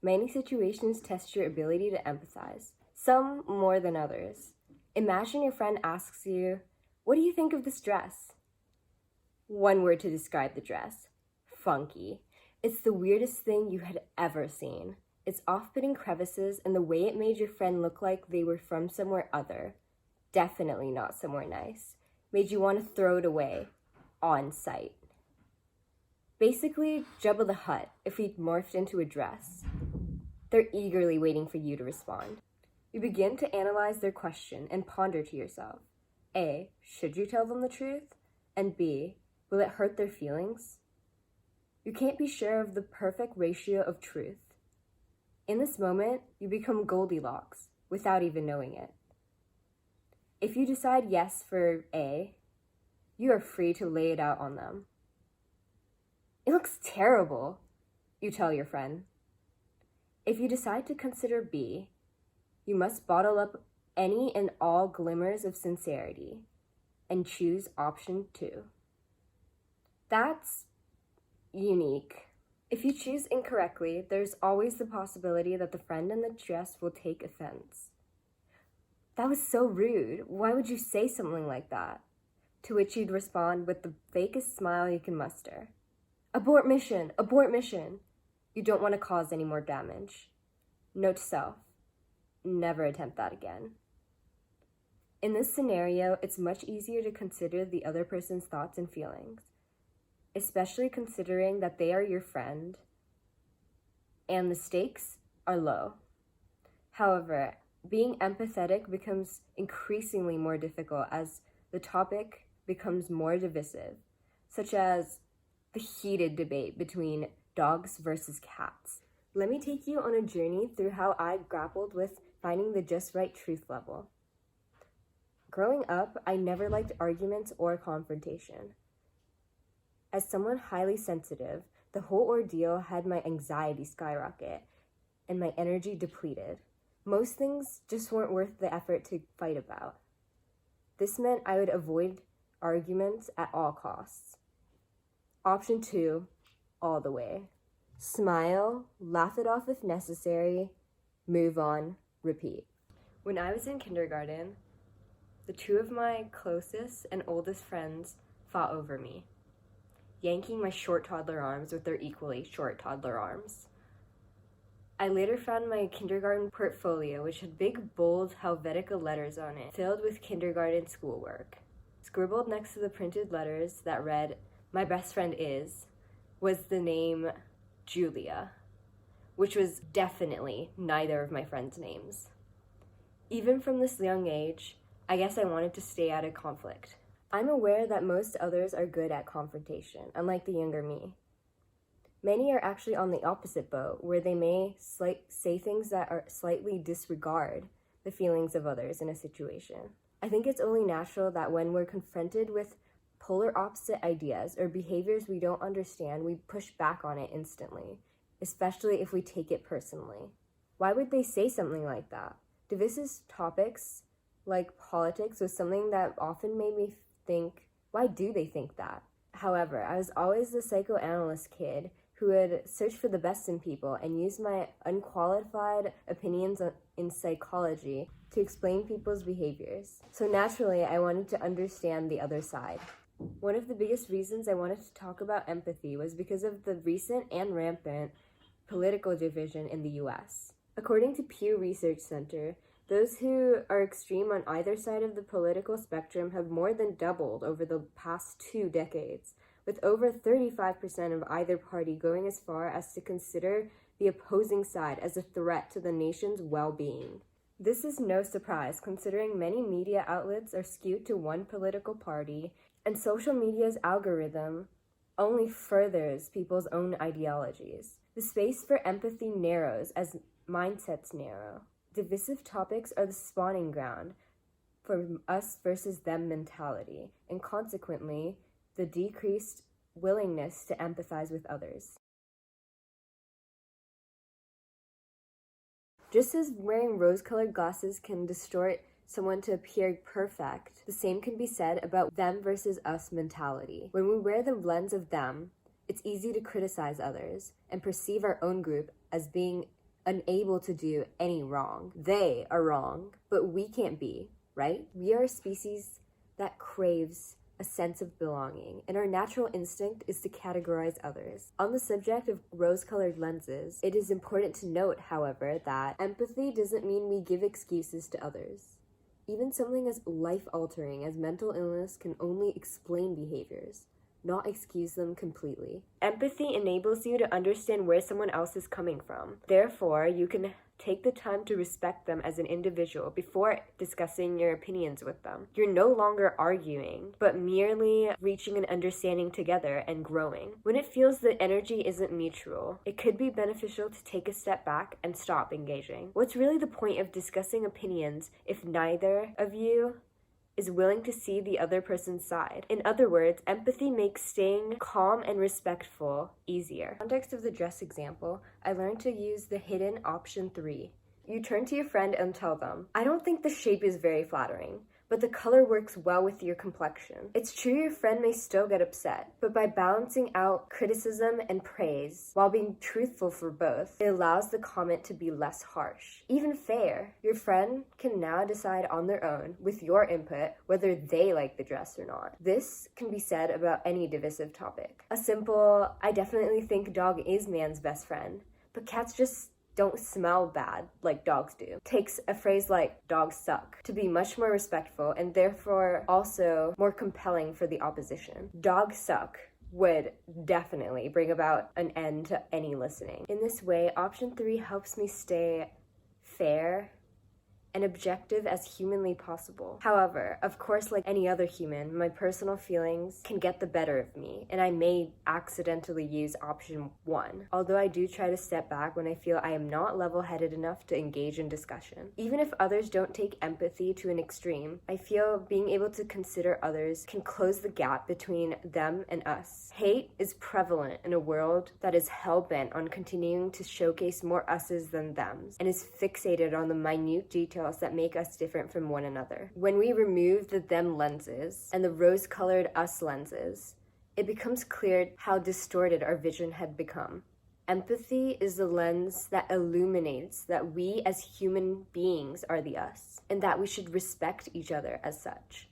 Many situations test your ability to empathize, some more than others. Imagine your friend asks you, "What do you think of this dress?" One word to describe the dress: funky. It's the weirdest thing you had ever seen. Its off-putting crevices and the way it made your friend look like they were from somewhere other, definitely not somewhere nice, made you want to throw it away, on sight. Basically, Jabba the Hutt if he'd morphed into a dress. They're eagerly waiting for you to respond. You begin to analyze their question and ponder to yourself: A, should you tell them the truth? And B, will it hurt their feelings? You can't be sure of the perfect ratio of truth. In this moment, you become Goldilocks without even knowing it. If you decide yes for A, you are free to lay it out on them. "It looks terrible," you tell your friend. If you decide to consider B, you must bottle up any and all glimmers of sincerity and choose option 2. That's unique. If you choose incorrectly, there's always the possibility that the friend in the dress will take offense. "That was so rude. Why would you say something like that?" To which you'd respond with the fakest smile you can muster. "Abort mission! Abort mission!" You don't want to cause any more damage. Note to self: never attempt that again. In this scenario, it's much easier to consider the other person's thoughts and feelings, especially considering that they are your friend and the stakes are low. However, being empathetic becomes increasingly more difficult as the topic becomes more divisive, such as the heated debate between dogs versus cats. Let me take you on a journey through how I grappled with finding the just right truth level. Growing up, I never liked arguments or confrontation. As someone highly sensitive, the whole ordeal had my anxiety skyrocket and my energy depleted. Most things just weren't worth the effort to fight about. This meant I would avoid arguments at all costs. Option 2, all the way. Smile, laugh it off if necessary, move on, repeat. When I was in kindergarten, the two of my closest and oldest friends fought over me, yanking my short toddler arms with their equally short toddler arms. I later found my kindergarten portfolio, which had big, bold Helvetica letters on it, filled with kindergarten schoolwork. Scribbled next to the printed letters that read, "My best friend is," was the name Julia, which was definitely neither of my friends' names. Even from this young age, I guess I wanted to stay out of conflict. I'm aware that most others are good at confrontation, unlike the younger me. Many are actually on the opposite boat, where they may say things that are slightly disregard the feelings of others in a situation. I think it's only natural that when we're confronted with polar opposite ideas or behaviors we don't understand, we push back on it instantly, especially if we take it personally. Why would they say something like that? Divisive topics like politics was something that often made me think, why do they think that? However, I was always the psychoanalyst kid who would search for the best in people and use my unqualified opinions in psychology to explain people's behaviors. So naturally, I wanted to understand the other side. One of the biggest reasons I wanted to talk about empathy was because of the recent and rampant political division in the US. According to Pew Research Center, those who are extreme on either side of the political spectrum have more than doubled over the past 2 decades, with over 35% of either party going as far as to consider the opposing side as a threat to the nation's well-being. This is no surprise, considering many media outlets are skewed to one political party, and social media's algorithm only furthers people's own ideologies. The space for empathy narrows as mindsets narrow. Divisive topics are the spawning ground for us versus them mentality, and consequently, the decreased willingness to empathize with others. Just as wearing rose-colored glasses can distort someone to appear perfect, the same can be said about them versus us mentality. When we wear the lens of them, it's easy to criticize others and perceive our own group as being unable to do any wrong. They are wrong, but we can't be, right? We are a species that craves a sense of belonging, and our natural instinct is to categorize others. On the subject of rose-colored lenses, it is important to note, however, that empathy doesn't mean we give excuses to others. Even something as life-altering as mental illness can only explain behaviors, not excuse them completely. Empathy enables you to understand where someone else is coming from. Therefore, you can take the time to respect them as an individual before discussing your opinions with them. You're no longer arguing, but merely reaching an understanding together and growing. When it feels that energy isn't mutual, it could be beneficial to take a step back and stop engaging. What's really the point of discussing opinions if neither of you is willing to see the other person's side? In other words, empathy makes staying calm and respectful easier. In the context of the dress example, I learned to use the hidden option 3. You turn to your friend and tell them, I don't think the shape is very flattering, but the color works well with your complexion. It's true your friend may still get upset, but by balancing out criticism and praise while being truthful for both, it allows the comment to be less harsh. Even fair, your friend can now decide on their own, with your input, whether they like the dress or not. This can be said about any divisive topic. A simple, I definitely think dog is man's best friend, but cats just don't smell bad like dogs do, takes a phrase like dogs suck to be much more respectful and therefore also more compelling for the opposition. Dogs suck would definitely bring about an end to any listening. In this way, option 3 helps me stay fair and objective as humanly possible. However, of course, like any other human, my personal feelings can get the better of me, and I may accidentally use option 1, although I do try to step back when I feel I am not level-headed enough to engage in discussion. Even if others don't take empathy to an extreme, I feel being able to consider others can close the gap between them and us. Hate is prevalent in a world that is hell-bent on continuing to showcase more us's than thems, and is fixated on the minute details that make us different from one another. When we remove the them lenses and the rose-colored us lenses, it becomes clear how distorted our vision had become. Empathy is the lens that illuminates that we as human beings are the us, and that we should respect each other as such.